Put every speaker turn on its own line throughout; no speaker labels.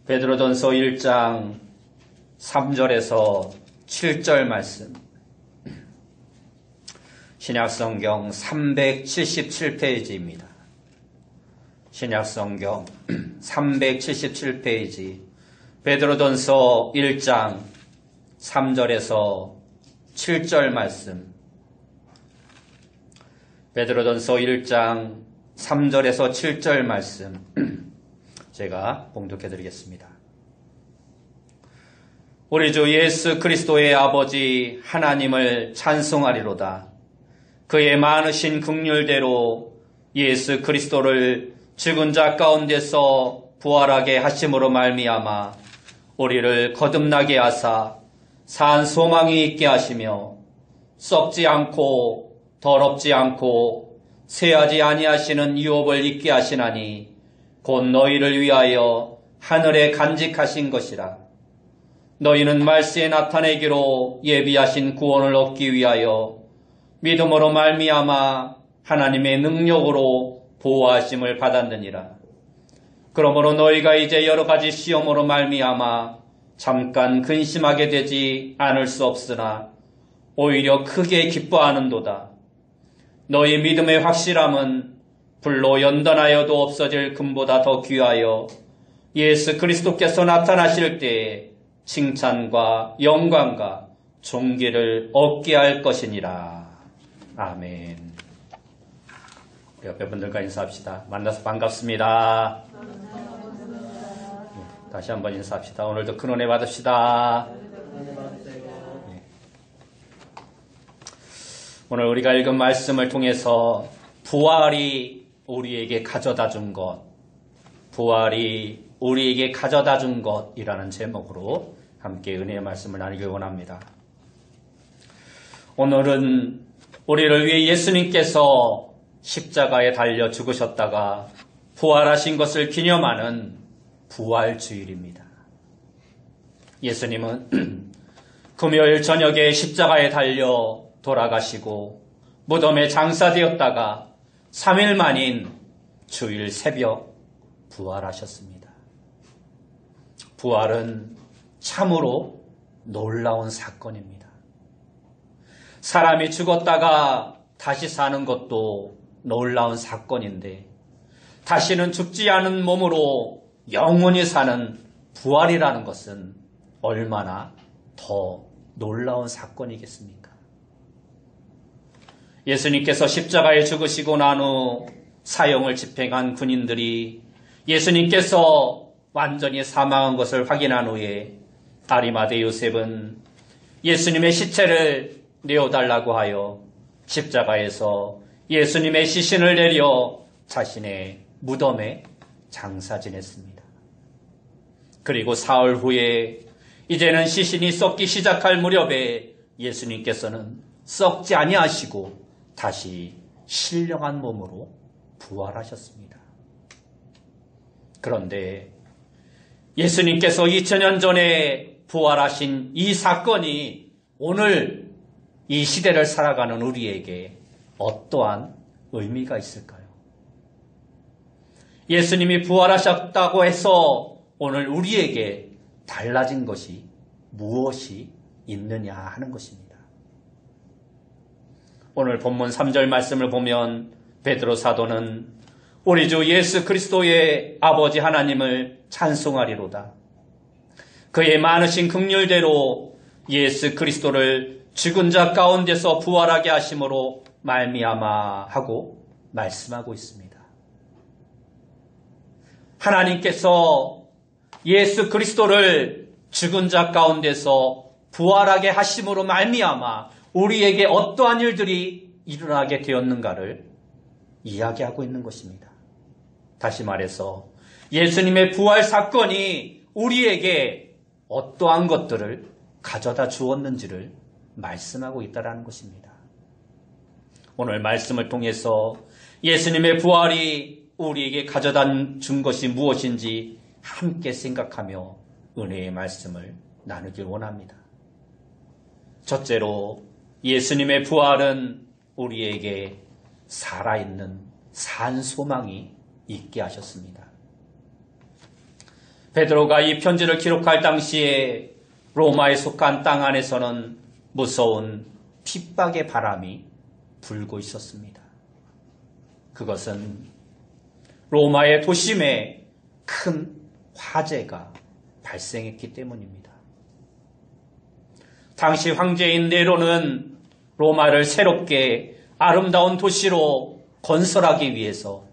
베드로전서 1장 3절에서 7절 말씀, 신약성경 377페이지입니다. 신약성경 377페이지, 베드로전서 1장 3절에서 7절 말씀, 베드로전서 1장 3절에서 7절 말씀 제가 봉독해 드리겠습니다. 우리 주 예수 그리스도의 아버지 하나님을 찬송하리로다. 그의 많으신 긍휼대로 예수 그리스도를 죽은 자 가운데서 부활하게 하심으로 말미암아 우리를 거듭나게 하사 산 소망이 있게 하시며 썩지 않고 더럽지 않고 쇠하지 아니하시는 유업을 있게 하시나니 곧 너희를 위하여 하늘에 간직하신 것이라. 너희는 말세에 나타내기로 예비하신 구원을 얻기 위하여 믿음으로 말미암아 하나님의 능력으로 보호하심을 받았느니라. 그러므로 너희가 이제 여러 가지 시험으로 말미암아 잠깐 근심하게 되지 않을 수 없으나 오히려 크게 기뻐하는도다. 너희 믿음의 확실함은 불로 연단하여도 없어질 금보다 더 귀하여 예수 그리스도께서 나타나실 때에 칭찬과 영광과 존귀를 얻게 할 것이니라. 아멘. 우리 옆에 분들과 인사합시다. 만나서 반갑습니다. 다시 한번 인사합시다. 오늘도 큰 은혜 받읍시다. 오늘 우리가 읽은 말씀을 통해서 부활이 우리에게 가져다 준 것, 부활이 우리에게 가져다 준 것이라는 제목으로 함께 은혜의 말씀을 나누길 원합니다. 오늘은 우리를 위해 예수님께서 십자가에 달려 죽으셨다가 부활하신 것을 기념하는 부활주일입니다. 예수님은 금요일 저녁에 십자가에 달려 돌아가시고 무덤에 장사되었다가 3일 만인 주일 새벽 부활하셨습니다. 부활은 참으로 놀라운 사건입니다. 사람이 죽었다가 다시 사는 것도 놀라운 사건인데 다시는 죽지 않은 몸으로 영원히 사는 부활이라는 것은 얼마나 더 놀라운 사건이겠습니까? 예수님께서 십자가에 죽으시고 난 후 사형을 집행한 군인들이 예수님께서 완전히 사망한 것을 확인한 후에 아리마대 요셉은 예수님의 시체를 내어달라고 하여 십자가에서 예수님의 시신을 내려 자신의 무덤에 장사 지냈습니다. 그리고 사흘 후에 이제는 시신이 썩기 시작할 무렵에 예수님께서는 썩지 아니하시고 다시 신령한 몸으로 부활하셨습니다. 그런데 예수님께서 2000년 전에 부활하신 이 사건이 오늘 이 시대를 살아가는 우리에게 어떠한 의미가 있을까요? 예수님이 부활하셨다고 해서 오늘 우리에게 달라진 것이 무엇이 있느냐 하는 것입니다. 오늘 본문 3절 말씀을 보면 베드로 사도는 우리 주 예수 그리스도의 아버지 하나님을 찬송하리로다. 그의 많으신 긍휼대로 예수 그리스도를 죽은 자 가운데서 부활하게 하심으로 말미암아 하고 말씀하고 있습니다. 하나님께서 예수 그리스도를 죽은 자 가운데서 부활하게 하심으로 말미암아 우리에게 어떠한 일들이 일어나게 되었는가를 이야기하고 있는 것입니다. 다시 말해서 예수님의 부활 사건이 우리에게 어떠한 것들을 가져다 주었는지를 말씀하고 있다는 것입니다. 오늘 말씀을 통해서 예수님의 부활이 우리에게 가져다 준 것이 무엇인지 함께 생각하며 은혜의 말씀을 나누길 원합니다. 첫째로 예수님의 부활은 우리에게 살아있는 산 소망이 있게 하셨습니다. 베드로가 이 편지를 기록할 당시에 로마에 속한 땅 안에서는 무서운 핍박의 바람이 불고 있었습니다. 그것은 로마의 도심에 큰 화재가 발생했기 때문입니다. 당시 황제인 네로는 로마를 새롭게 아름다운 도시로 건설하기 위해서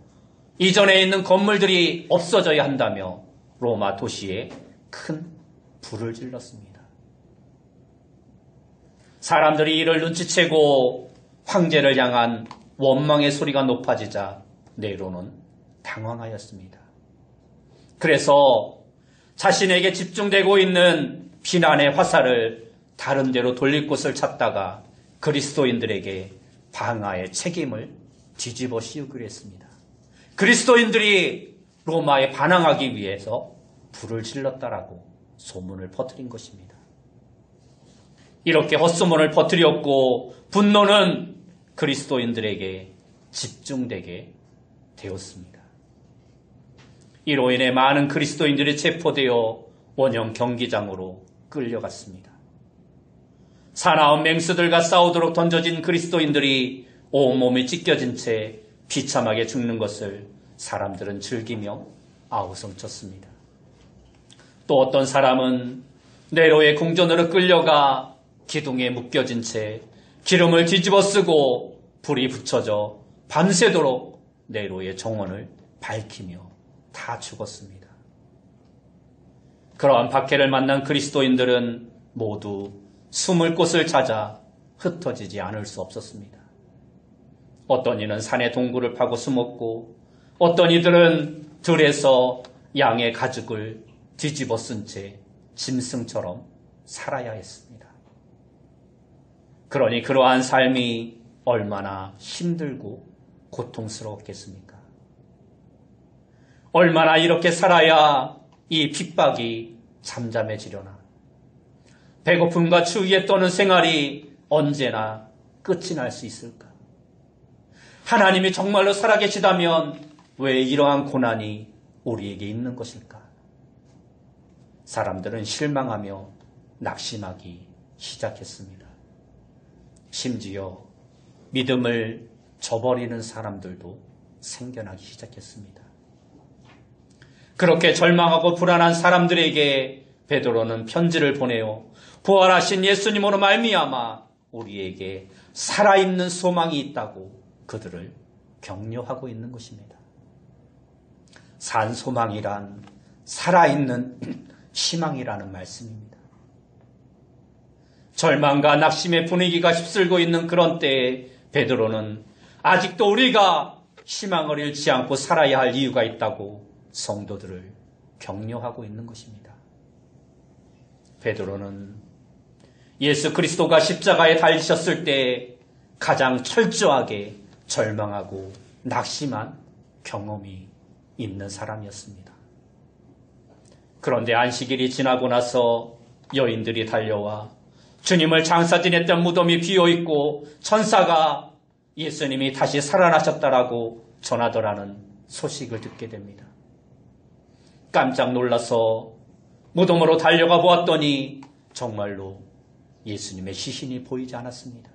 이전에 있는 건물들이 없어져야 한다며 로마 도시에 큰 불을 질렀습니다. 사람들이 이를 눈치채고 황제를 향한 원망의 소리가 높아지자 네로는 당황하였습니다. 그래서 자신에게 집중되고 있는 비난의 화살을 다른 데로 돌릴 곳을 찾다가 그리스도인들에게 방화의 책임을 뒤집어 씌우기로 했습니다. 그리스도인들이 로마에 반항하기 위해서 불을 질렀다라고 소문을 퍼뜨린 것입니다. 이렇게 헛소문을 퍼뜨렸고 분노는 그리스도인들에게 집중되게 되었습니다. 이로 인해 많은 그리스도인들이 체포되어 원형 경기장으로 끌려갔습니다. 사나운 맹수들과 싸우도록 던져진 그리스도인들이 온몸이 찢겨진 채 비참하게 죽는 것을 사람들은 즐기며 아우성쳤습니다. 또 어떤 사람은 네로의 궁전으로 끌려가 기둥에 묶여진 채 기름을 뒤집어 쓰고 불이 붙여져 밤새도록 네로의 정원을 밝히며 다 죽었습니다. 그러한 박해를 만난 그리스도인들은 모두 숨을 곳을 찾아 흩어지지 않을 수 없었습니다. 어떤 이는 산에 동굴을 파고 숨었고 어떤 이들은 들에서 양의 가죽을 뒤집어 쓴 채 짐승처럼 살아야 했습니다. 그러니 그러한 삶이 얼마나 힘들고 고통스러웠겠습니까? 얼마나 이렇게 살아야 이 핍박이 잠잠해지려나? 배고픔과 추위에 떠는 생활이 언제나 끝이 날 수 있을까? 하나님이 정말로 살아계시다면 왜 이러한 고난이 우리에게 있는 것일까? 사람들은 실망하며 낙심하기 시작했습니다. 심지어 믿음을 저버리는 사람들도 생겨나기 시작했습니다. 그렇게 절망하고 불안한 사람들에게 베드로는 편지를 보내어 부활하신 예수님으로 말미암아 우리에게 살아있는 소망이 있다고 그들을 격려하고 있는 것입니다. 산 소망이란 살아있는 희망이라는 말씀입니다. 절망과 낙심의 분위기가 휩쓸고 있는 그런 때에 베드로는 아직도 우리가 희망을 잃지 않고 살아야 할 이유가 있다고 성도들을 격려하고 있는 것입니다. 베드로는 예수 그리스도가 십자가에 달리셨을 때 가장 철저하게 절망하고 낙심한 경험이 있는 사람이었습니다. 그런데 안식일이 지나고 나서 여인들이 달려와 주님을 장사 지냈던 무덤이 비어있고 천사가 예수님이 다시 살아나셨다라고 전하더라는 소식을 듣게 됩니다. 깜짝 놀라서 무덤으로 달려가 보았더니 정말로 예수님의 시신이 보이지 않았습니다.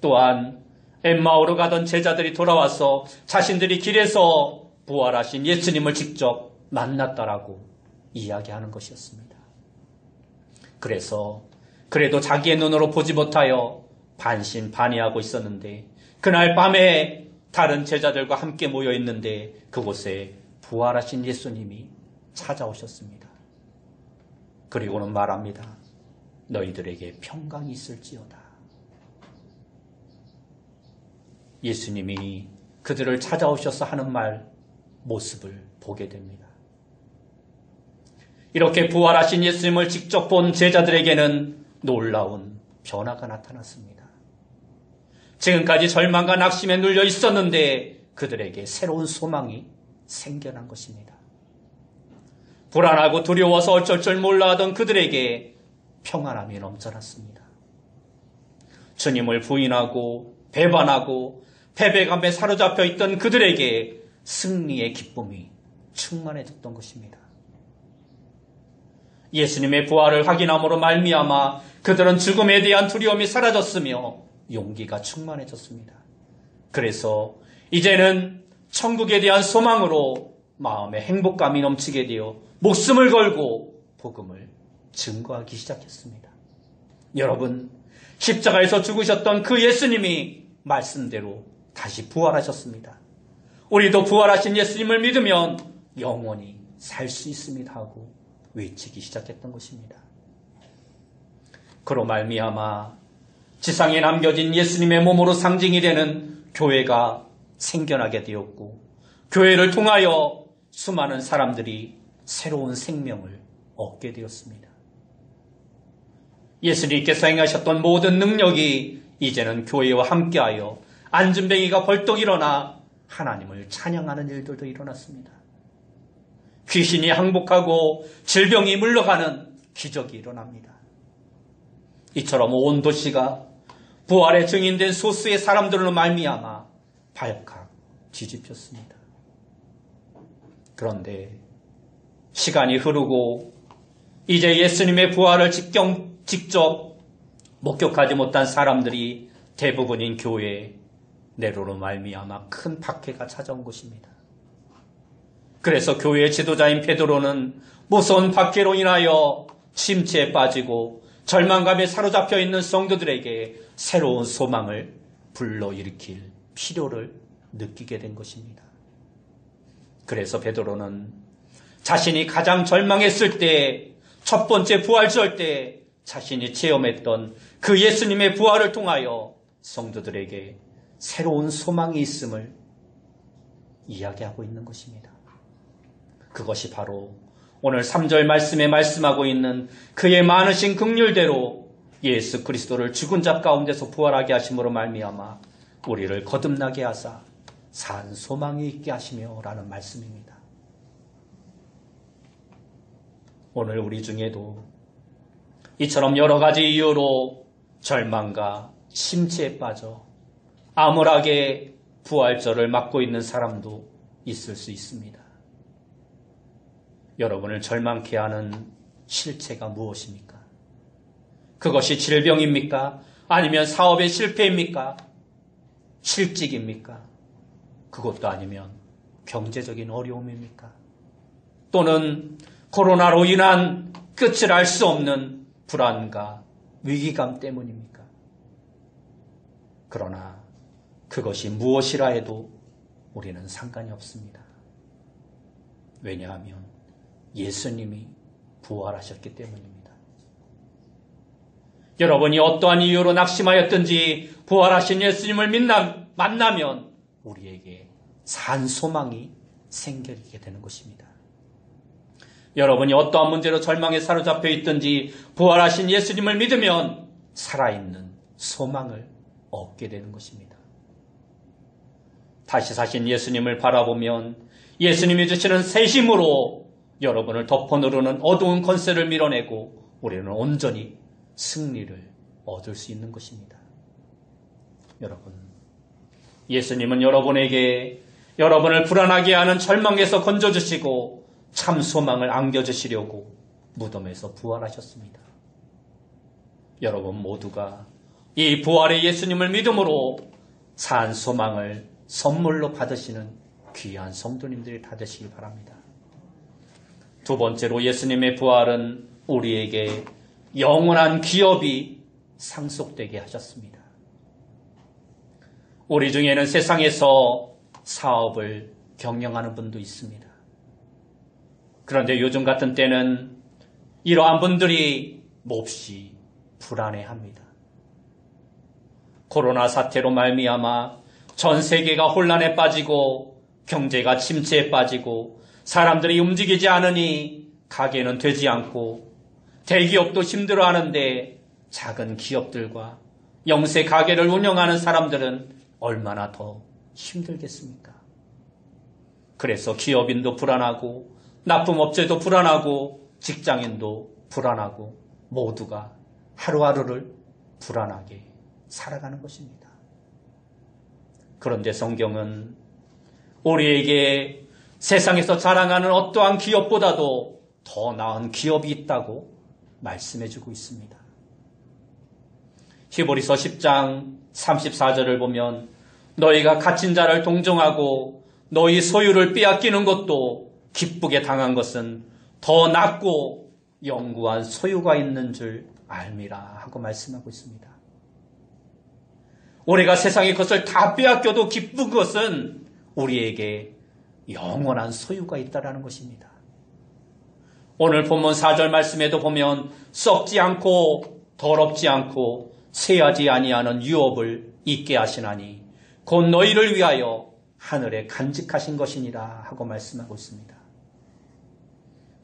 또한 엠마오로 가던 제자들이 돌아와서 자신들이 길에서 부활하신 예수님을 직접 만났다라고 이야기하는 것이었습니다. 그래서 그래도 자기의 눈으로 보지 못하여 반신반의하고 있었는데 그날 밤에 다른 제자들과 함께 모여 있는데 그곳에 부활하신 예수님이 찾아오셨습니다. 그리고는 말합니다. 너희들에게 평강이 있을지어다. 예수님이 그들을 찾아오셔서 하는 모습을 보게 됩니다. 이렇게 부활하신 예수님을 직접 본 제자들에게는 놀라운 변화가 나타났습니다. 지금까지 절망과 낙심에 눌려 있었는데 그들에게 새로운 소망이 생겨난 것입니다. 불안하고 두려워서 어쩔 줄 몰라 하던 그들에게 평안함이 넘쳐났습니다. 주님을 부인하고 배반하고 패배감에 사로잡혀 있던 그들에게 승리의 기쁨이 충만해졌던 것입니다. 예수님의 부활을 확인함으로 말미암아 그들은 죽음에 대한 두려움이 사라졌으며 용기가 충만해졌습니다. 그래서 이제는 천국에 대한 소망으로 마음의 행복감이 넘치게 되어 목숨을 걸고 복음을 증거하기 시작했습니다. 여러분, 십자가에서 죽으셨던 그 예수님이 말씀대로 다시 부활하셨습니다. 우리도 부활하신 예수님을 믿으면 영원히 살 수 있습니다 하고 외치기 시작했던 것입니다. 그로 말미암아 지상에 남겨진 예수님의 몸으로 상징이 되는 교회가 생겨나게 되었고, 교회를 통하여 수많은 사람들이 새로운 생명을 얻게 되었습니다. 예수님께서 행하셨던 모든 능력이 이제는 교회와 함께하여 안진뱅이가 벌떡 일어나 하나님을 찬양하는 일들도 일어났습니다. 귀신이 항복하고 질병이 물러가는 기적이 일어납니다. 이처럼 온 도시가 부활에 증인된 소수의 사람들로 말미암아 발칵 뒤집혔습니다. 그런데 시간이 흐르고 이제 예수님의 부활을 직접 목격하지 못한 사람들이 대부분인 교회에 내로로 말미암아 큰 박해가 찾아온 것입니다. 그래서 교회의 지도자인 베드로는 무서운 박해로 인하여 침체에 빠지고 절망감에 사로잡혀 있는 성도들에게 새로운 소망을 불러일으킬 필요를 느끼게 된 것입니다. 그래서 베드로는 자신이 가장 절망했을 때, 첫 번째 부활절 때 자신이 체험했던 그 예수님의 부활을 통하여 성도들에게 새로운 소망이 있음을 이야기하고 있는 것입니다. 그것이 바로 오늘 3절 말씀에 말씀하고 있는 그의 많으신 긍휼대로 예수 그리스도를 죽은 자 가운데서 부활하게 하심으로 말미암아 우리를 거듭나게 하사 산 소망이 있게 하시며 라는 말씀입니다. 오늘 우리 중에도 이처럼 여러 가지 이유로 절망과 침체에 빠져 암울하게 부활절을 맞고 있는 사람도 있을 수 있습니다. 여러분을 절망케 하는 실체가 무엇입니까? 그것이 질병입니까? 아니면 사업의 실패입니까? 실직입니까? 그것도 아니면 경제적인 어려움입니까? 또는 코로나로 인한 끝을 알 수 없는 불안과 위기감 때문입니까? 그러나 그것이 무엇이라 해도 우리는 상관이 없습니다. 왜냐하면 예수님이 부활하셨기 때문입니다. 여러분이 어떠한 이유로 낙심하였든지 부활하신 예수님을 만나면 우리에게 산 소망이 생기게 되는 것입니다. 여러분이 어떠한 문제로 절망에 사로잡혀 있든지 부활하신 예수님을 믿으면 살아있는 소망을 얻게 되는 것입니다. 다시 사신 예수님을 바라보면 예수님이 주시는 새 힘으로 여러분을 덮어누르는 어두운 권세를 밀어내고 우리는 온전히 승리를 얻을 수 있는 것입니다. 여러분, 예수님은 여러분에게 여러분을 불안하게 하는 절망에서 건져주시고 참 소망을 안겨주시려고 무덤에서 부활하셨습니다. 여러분 모두가 이 부활의 예수님을 믿음으로 산 소망을 선물로 받으시는 귀한 성도님들이 다 되시길 바랍니다. 두 번째로 예수님의 부활은 우리에게 영원한 기업이 상속되게 하셨습니다. 우리 중에는 세상에서 사업을 경영하는 분도 있습니다. 그런데 요즘 같은 때는 이러한 분들이 몹시 불안해합니다. 코로나 사태로 말미암아 전 세계가 혼란에 빠지고 경제가 침체에 빠지고 사람들이 움직이지 않으니 가게는 되지 않고 대기업도 힘들어하는데 작은 기업들과 영세 가게를 운영하는 사람들은 얼마나 더 힘들겠습니까? 그래서 기업인도 불안하고 납품업체도 불안하고 직장인도 불안하고 모두가 하루하루를 불안하게 살아가는 것입니다. 그런데 성경은 우리에게 세상에서 자랑하는 어떠한 기업보다도 더 나은 기업이 있다고 말씀해주고 있습니다. 히브리서 10장 34절을 보면 너희가 갇힌 자를 동정하고 너희 소유를 빼앗기는 것도 기쁘게 당한 것은 더 낫고 영구한 소유가 있는 줄 알미라 하고 말씀하고 있습니다. 우리가 세상의 것을 다 빼앗겨도 기쁜 것은 우리에게 영원한 소유가 있다라는 것입니다. 오늘 본문 4절 말씀에도 보면 썩지 않고 더럽지 않고 쇠하지 아니하는 유업을 있게 하시나니 곧 너희를 위하여 하늘에 간직하신 것이니라 하고 말씀하고 있습니다.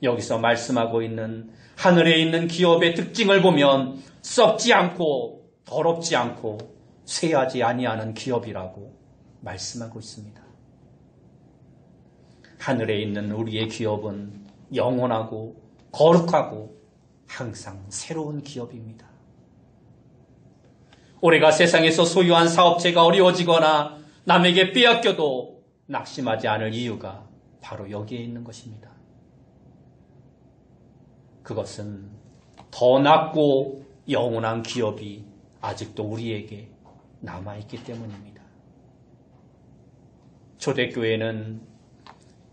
여기서 말씀하고 있는 하늘에 있는 기업의 특징을 보면 썩지 않고 더럽지 않고 쇠하지 아니하는 기업이라고 말씀하고 있습니다. 하늘에 있는 우리의 기업은 영원하고 거룩하고 항상 새로운 기업입니다. 우리가 세상에서 소유한 사업체가 어려워지거나 남에게 빼앗겨도 낙심하지 않을 이유가 바로 여기에 있는 것입니다. 그것은 더 낫고 영원한 기업이 아직도 우리에게 남아있기 때문입니다. 초대교회는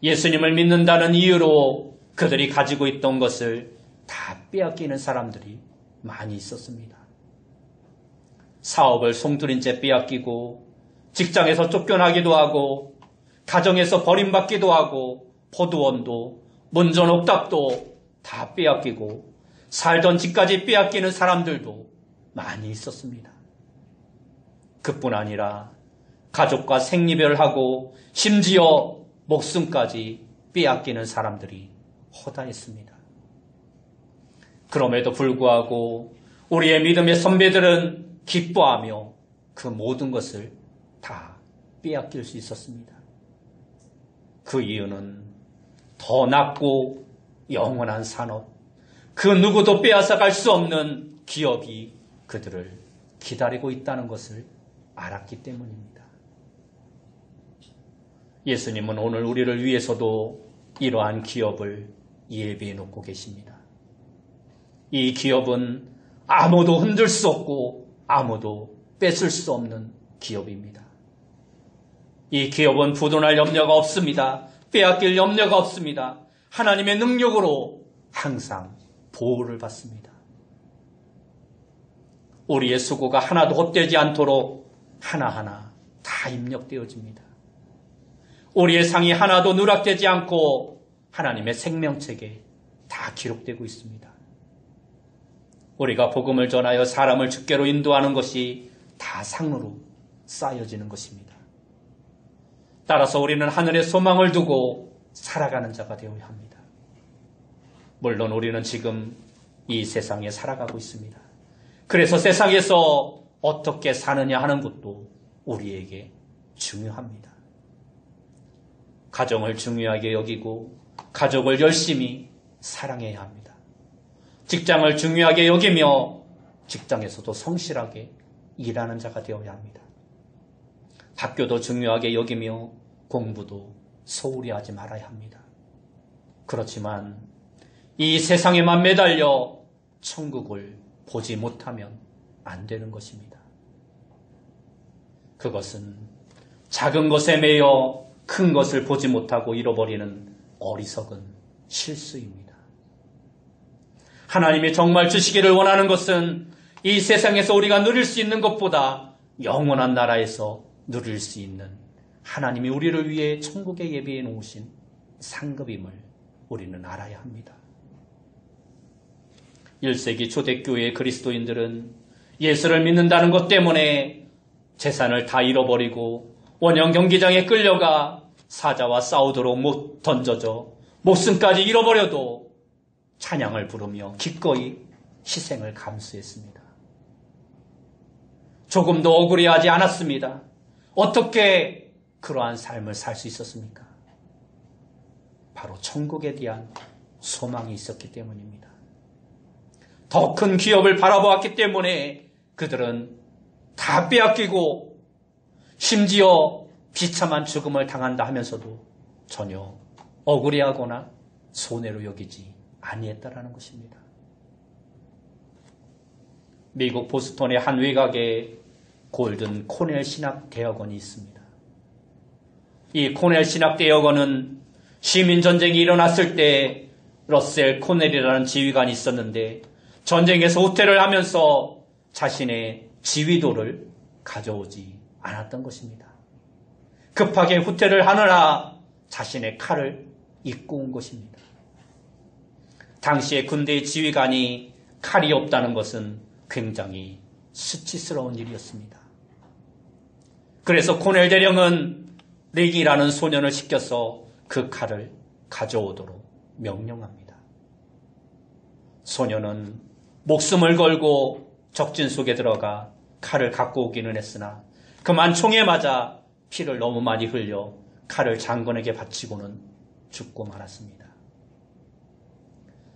예수님을 믿는다는 이유로 그들이 가지고 있던 것을 다 빼앗기는 사람들이 많이 있었습니다. 사업을 송두린 채 빼앗기고 직장에서 쫓겨나기도 하고 가정에서 버림받기도 하고 포도원도 문전옥답도 다 빼앗기고 살던 집까지 빼앗기는 사람들도 많이 있었습니다. 그뿐 아니라 가족과 생리별하고 심지어 목숨까지 빼앗기는 사람들이 허다했습니다. 그럼에도 불구하고 우리의 믿음의 선배들은 기뻐하며 그 모든 것을 다 빼앗길 수 있었습니다. 그 이유는 더 낫고 영원한 산업, 그 누구도 빼앗아갈 수 없는 기업이 그들을 기다리고 있다는 것을 알았기 때문입니다. 예수님은 오늘 우리를 위해서도 이러한 기업을 예비해 놓고 계십니다. 이 기업은 아무도 흔들 수 없고 아무도 뺏을 수 없는 기업입니다. 이 기업은 부도날 염려가 없습니다. 빼앗길 염려가 없습니다. 하나님의 능력으로 항상 보호를 받습니다. 우리의 수고가 하나도 헛되지 않도록 하나하나 다 입력되어집니다. 우리의 상이 하나도 누락되지 않고 하나님의 생명책에 다 기록되고 있습니다. 우리가 복음을 전하여 사람을 주께로 인도하는 것이 다 상으로 쌓여지는 것입니다. 따라서 우리는 하늘에 소망을 두고 살아가는 자가 되어야 합니다. 물론 우리는 지금 이 세상에 살아가고 있습니다. 그래서 세상에서 어떻게 사느냐 하는 것도 우리에게 중요합니다. 가정을 중요하게 여기고 가족을 열심히 사랑해야 합니다. 직장을 중요하게 여기며 직장에서도 성실하게 일하는 자가 되어야 합니다. 학교도 중요하게 여기며 공부도 소홀히 하지 말아야 합니다. 그렇지만 이 세상에만 매달려 천국을 보지 못하면 안 되는 것입니다. 그것은 작은 것에 매여 큰 것을 보지 못하고 잃어버리는 어리석은 실수입니다. 하나님이 정말 주시기를 원하는 것은 이 세상에서 우리가 누릴 수 있는 것보다 영원한 나라에서 누릴 수 있는 하나님이 우리를 위해 천국에 예비해 놓으신 상급임을 우리는 알아야 합니다. 1세기 초대교회의 그리스도인들은 예수를 믿는다는 것 때문에 재산을 다 잃어버리고 원형 경기장에 끌려가 사자와 싸우도록 못 던져져 목숨까지 잃어버려도 찬양을 부르며 기꺼이 희생을 감수했습니다. 조금도 억울해하지 않았습니다. 어떻게 그러한 삶을 살 수 있었습니까? 바로 천국에 대한 소망이 있었기 때문입니다. 더 큰 기업을 바라보았기 때문에 그들은 다 빼앗기고 심지어 비참한 죽음을 당한다 하면서도 전혀 억울해하거나 손해로 여기지 아니했다라는 것입니다. 미국 보스턴의 한 외곽에 골든 코넬 신학대학원이 있습니다. 이 코넬 신학대학원은 시민전쟁이 일어났을 때 러셀 코넬이라는 지휘관이 있었는데 전쟁에서 후퇴를 하면서 자신의 지휘도를 가져오지 않았던 것입니다. 급하게 후퇴를 하느라 자신의 칼을 입고 온 것입니다. 당시에 군대의 지휘관이 칼이 없다는 것은 굉장히 수치스러운 일이었습니다. 그래서 코넬 대령은 릭이라는 소년을 시켜서 그 칼을 가져오도록 명령합니다. 소년은 목숨을 걸고 적진 속에 들어가 칼을 갖고 오기는 했으나 그만 총에 맞아 피를 너무 많이 흘려 칼을 장군에게 바치고는 죽고 말았습니다.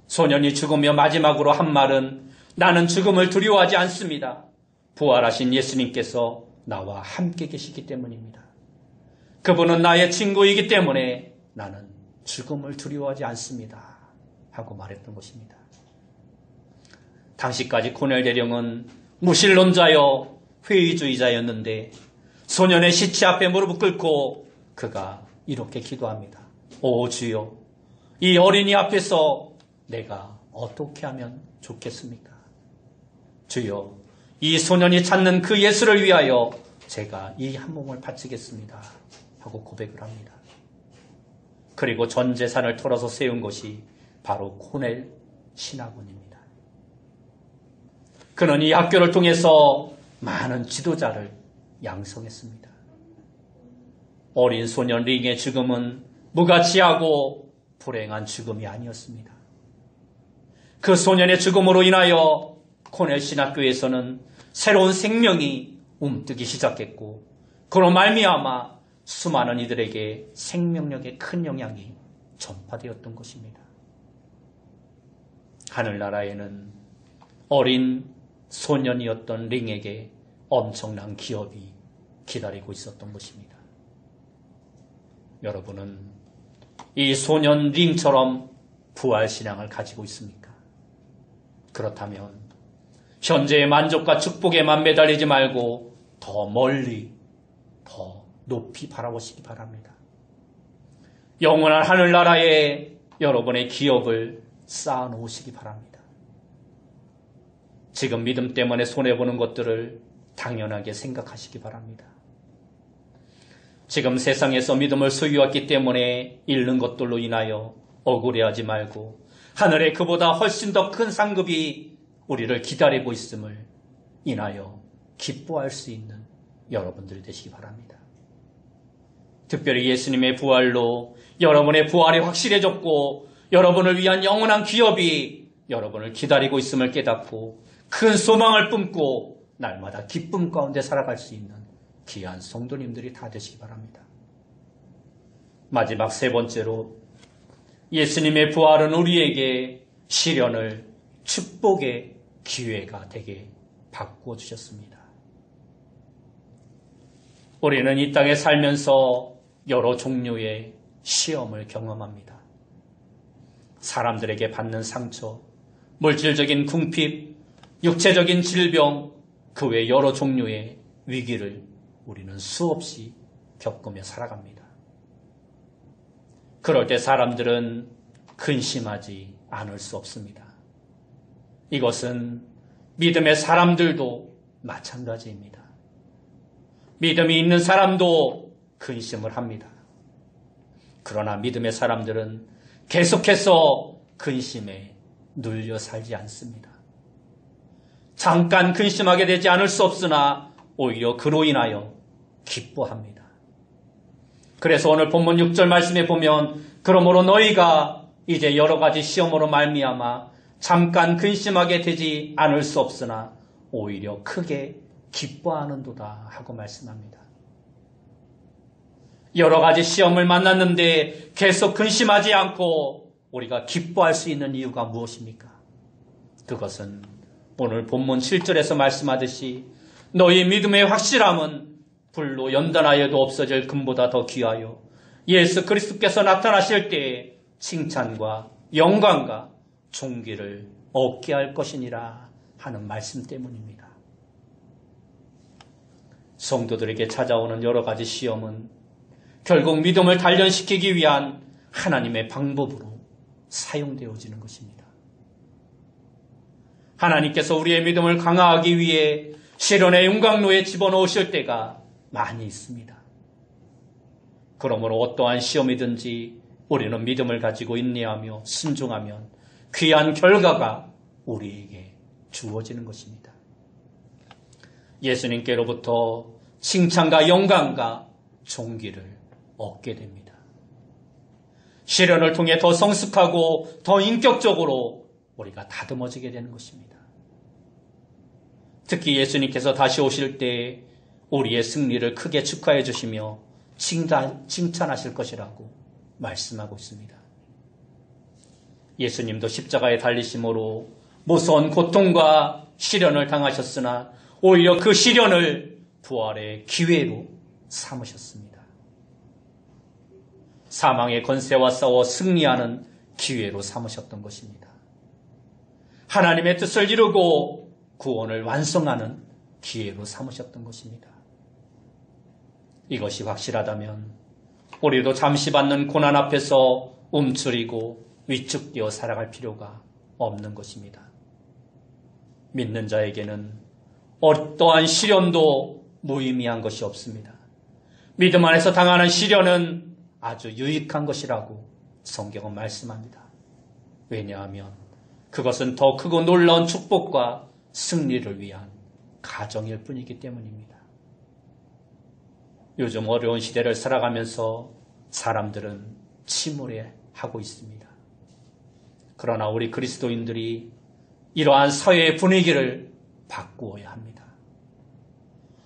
소년이 죽으며 마지막으로 한 말은 나는 죽음을 두려워하지 않습니다. 부활하신 예수님께서 나와 함께 계시기 때문입니다. 그분은 나의 친구이기 때문에 나는 죽음을 두려워하지 않습니다. 하고 말했던 것입니다. 당시까지 코넬 대령은 무신론자여 회의주의자였는데 소년의 시체 앞에 무릎을 꿇고 그가 이렇게 기도합니다. 오 주여, 이 어린이 앞에서 내가 어떻게 하면 좋겠습니까? 주여, 이 소년이 찾는 그 예수를 위하여 제가 이 한 몸을 바치겠습니다. 하고 고백을 합니다. 그리고 전 재산을 털어서 세운 것이 바로 코넬 신학원입니다. 그는 이 학교를 통해서 많은 지도자를 양성했습니다. 어린 소년 링의 죽음은 무가치하고 불행한 죽음이 아니었습니다. 그 소년의 죽음으로 인하여 코넬 신학교에서는 새로운 생명이 움뜨기 시작했고 그로 말미암아 수많은 이들에게 생명력에 큰 영향이 전파되었던 것입니다. 하늘나라에는 어린 소년이었던 링에게 엄청난 기업이 기다리고 있었던 것입니다. 여러분은 이 소년 링처럼 부활신앙을 가지고 있습니까? 그렇다면 현재의 만족과 축복에만 매달리지 말고 더 멀리, 더 높이 바라보시기 바랍니다. 영원한 하늘나라에 여러분의 기업을 쌓아놓으시기 바랍니다. 지금 믿음 때문에 손해보는 것들을 당연하게 생각하시기 바랍니다. 지금 세상에서 믿음을 소유했기 때문에 잃는 것들로 인하여 억울해하지 말고 하늘에 그보다 훨씬 더 큰 상급이 우리를 기다리고 있음을 인하여 기뻐할 수 있는 여러분들이 되시기 바랍니다. 특별히 예수님의 부활로 여러분의 부활이 확실해졌고 여러분을 위한 영원한 기업이 여러분을 기다리고 있음을 깨닫고 큰 소망을 뿜고 날마다 기쁨 가운데 살아갈 수 있는 귀한 성도님들이 다 되시기 바랍니다. 마지막 세 번째로 예수님의 부활은 우리에게 시련을 축복의 기회가 되게 바꾸어 주셨습니다. 우리는 이 땅에 살면서 여러 종류의 시험을 경험합니다. 사람들에게 받는 상처, 물질적인 궁핍, 육체적인 질병, 그 외 여러 종류의 위기를 우리는 수없이 겪으며 살아갑니다. 그럴 때 사람들은 근심하지 않을 수 없습니다. 이것은 믿음의 사람들도 마찬가지입니다. 믿음이 있는 사람도 근심을 합니다. 그러나 믿음의 사람들은 계속해서 근심에 눌려 살지 않습니다. 잠깐 근심하게 되지 않을 수 없으나 오히려 그로 인하여 기뻐합니다. 그래서 오늘 본문 6절 말씀에 보면 그러므로 너희가 이제 여러 가지 시험으로 말미암아 잠깐 근심하게 되지 않을 수 없으나 오히려 크게 기뻐하는도다 하고 말씀합니다. 여러 가지 시험을 만났는데 계속 근심하지 않고 우리가 기뻐할 수 있는 이유가 무엇입니까? 그것은 오늘 본문 7절에서 말씀하듯이 너희 믿음의 확실함은 불로 연단하여도 없어질 금보다 더 귀하여 예수 그리스도께서 나타나실 때에 칭찬과 영광과 종기를 얻게 할 것이니라 하는 말씀 때문입니다. 성도들에게 찾아오는 여러 가지 시험은 결국 믿음을 단련시키기 위한 하나님의 방법으로 사용되어지는 것입니다. 하나님께서 우리의 믿음을 강화하기 위해 시련의 윤곽로에 집어넣으실 때가 많이 있습니다. 그러므로 어떠한 시험이든지 우리는 믿음을 가지고 인내하며 순종하면 귀한 결과가 우리에게 주어지는 것입니다. 예수님께로부터 칭찬과 영광과 존귀를 얻게 됩니다. 시련을 통해 더 성숙하고 더 인격적으로 우리가 다듬어지게 되는 것입니다. 특히 예수님께서 다시 오실 때 우리의 승리를 크게 축하해 주시며 칭찬하실 것이라고 말씀하고 있습니다. 예수님도 십자가에 달리심으로 무서운 고통과 시련을 당하셨으나 오히려 그 시련을 부활의 기회로 삼으셨습니다. 사망의 권세와 싸워 승리하는 기회로 삼으셨던 것입니다. 하나님의 뜻을 이루고 구원을 완성하는 기회로 삼으셨던 것입니다. 이것이 확실하다면 우리도 잠시 받는 고난 앞에서 움츠리고 위축되어 살아갈 필요가 없는 것입니다. 믿는 자에게는 어떠한 시련도 무의미한 것이 없습니다. 믿음 안에서 당하는 시련은 아주 유익한 것이라고 성경은 말씀합니다. 왜냐하면 그것은 더 크고 놀라운 축복과 승리를 위한 가정일 뿐이기 때문입니다. 요즘 어려운 시대를 살아가면서 사람들은 침울해하고 있습니다. 그러나 우리 그리스도인들이 이러한 사회의 분위기를 바꾸어야 합니다.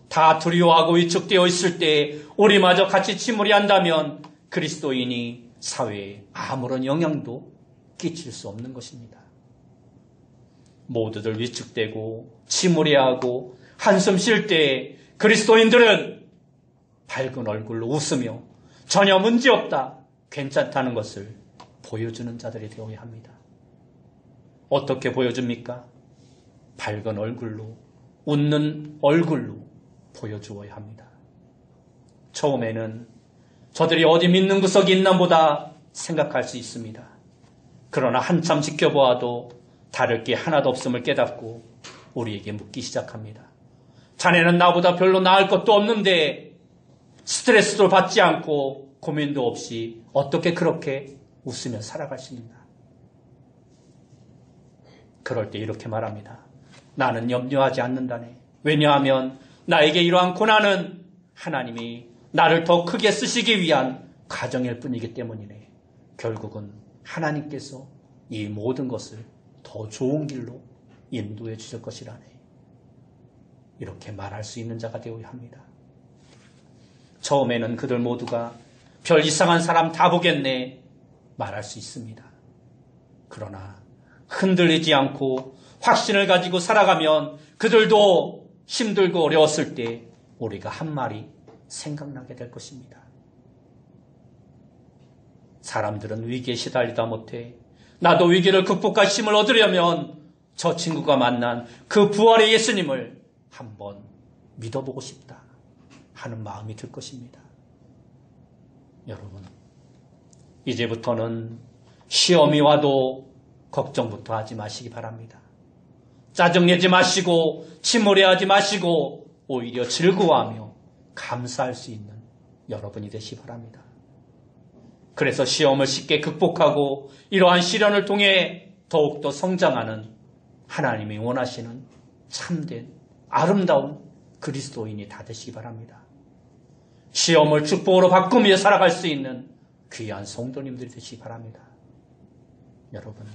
다 두려워하고 위축되어 있을 때 우리마저 같이 침울해한다면 그리스도인이 사회에 아무런 영향도 끼칠 수 없는 것입니다. 모두들 위축되고 침울해하고 한숨 쉴 때 그리스도인들은 밝은 얼굴로 웃으며 전혀 문제없다, 괜찮다는 것을 보여주는 자들이 되어야 합니다. 어떻게 보여줍니까? 밝은 얼굴로, 웃는 얼굴로 보여주어야 합니다. 처음에는 저들이 어디 믿는 구석이 있나 보다 생각할 수 있습니다. 그러나 한참 지켜보아도 다를 게 하나도 없음을 깨닫고 우리에게 묻기 시작합니다. 자네는 나보다 별로 나을 것도 없는데 스트레스도 받지 않고 고민도 없이 어떻게 그렇게 웃으며 살아가십니까? 그럴 때 이렇게 말합니다. 나는 염려하지 않는다네. 왜냐하면 나에게 이러한 고난은 하나님이 나를 더 크게 쓰시기 위한 과정일 뿐이기 때문이네. 결국은 하나님께서 이 모든 것을 더 좋은 길로 인도해 주실 것이라네. 이렇게 말할 수 있는 자가 되어야 합니다. 처음에는 그들 모두가 별 이상한 사람 다 보겠네 말할 수 있습니다. 그러나 흔들리지 않고 확신을 가지고 살아가면 그들도 힘들고 어려웠을 때 우리가 한 말이 생각나게 될 것입니다. 사람들은 위기에 시달리다 못해 나도 위기를 극복할 힘을 얻으려면 저 친구가 만난 그 부활의 예수님을 한번 믿어보고 싶다 하는 마음이 들 것입니다. 여러분, 이제부터는 시험이 와도 걱정부터 하지 마시기 바랍니다. 짜증내지 마시고 침울해하지 마시고 오히려 즐거워하며 감사할 수 있는 여러분이 되시기 바랍니다. 그래서 시험을 쉽게 극복하고 이러한 시련을 통해 더욱더 성장하는 하나님이 원하시는 참된 아름다운 그리스도인이 다 되시기 바랍니다. 시험을 축복으로 바꾸며 살아갈 수 있는 귀한 성도님들이 되시기 바랍니다. 여러분,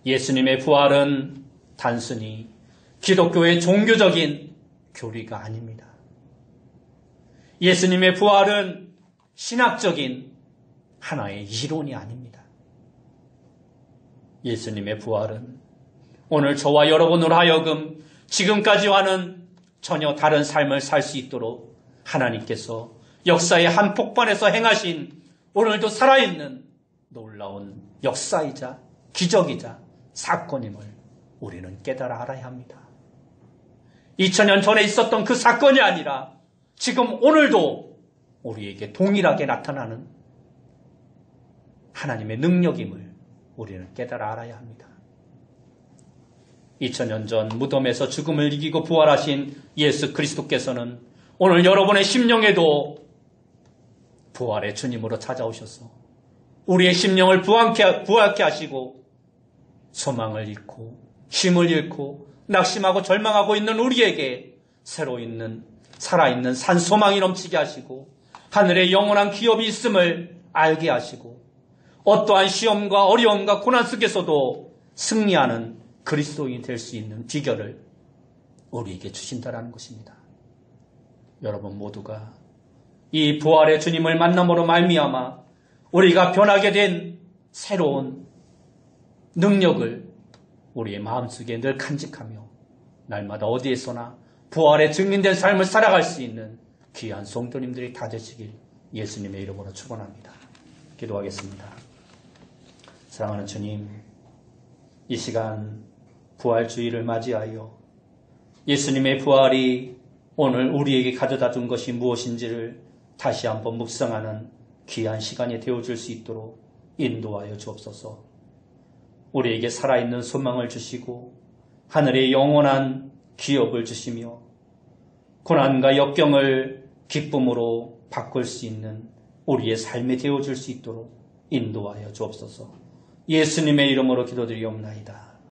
예수님의 부활은 단순히 기독교의 종교적인 교리가 아닙니다. 예수님의 부활은 신학적인 하나의 이론이 아닙니다. 예수님의 부활은 오늘 저와 여러분으로 하여금 지금까지와는 전혀 다른 삶을 살 수 있도록 하나님께서 역사의 한복판에서 행하신 오늘도 살아있는 놀라운 역사이자 기적이자 사건임을 우리는 깨달아 알아야 합니다. 2000년 전에 있었던 그 사건이 아니라 지금 오늘도 우리에게 동일하게 나타나는 하나님의 능력임을 우리는 깨달아 알아야 합니다. 2000년 전 무덤에서 죽음을 이기고 부활하신 예수 그리스도께서는 오늘 여러분의 심령에도 부활의 주님으로 찾아오셔서 우리의 심령을 부활케 하시고 소망을 잃고 힘을 잃고 낙심하고 절망하고 있는 우리에게 새로 있는 살아있는 산소망이 넘치게 하시고 하늘에 영원한 기업이 있음을 알게 하시고 어떠한 시험과 어려움과 고난 속에서도 승리하는 그리스도인이 될 수 있는 비결을 우리에게 주신다라는 것입니다. 여러분 모두가 이 부활의 주님을 만남으로 말미암아 우리가 변하게 된 새로운 능력을 우리의 마음속에 늘 간직하며 날마다 어디에서나 부활의 증인된 삶을 살아갈 수 있는 귀한 성도님들이 다 되시길 예수님의 이름으로 축원합니다. 기도하겠습니다. 사랑하는 주님, 이 시간 부활주의를 맞이하여 예수님의 부활이 오늘 우리에게 가져다 준 것이 무엇인지를 다시 한번 묵상하는 귀한 시간이 되어줄 수 있도록 인도하여 주옵소서. 우리에게 살아있는 소망을 주시고 하늘의 영원한 기업을 주시며 고난과 역경을 기쁨으로 바꿀 수 있는 우리의 삶이 되어줄 수 있도록 인도하여 주옵소서. 예수님의 이름으로 기도드리옵나이다.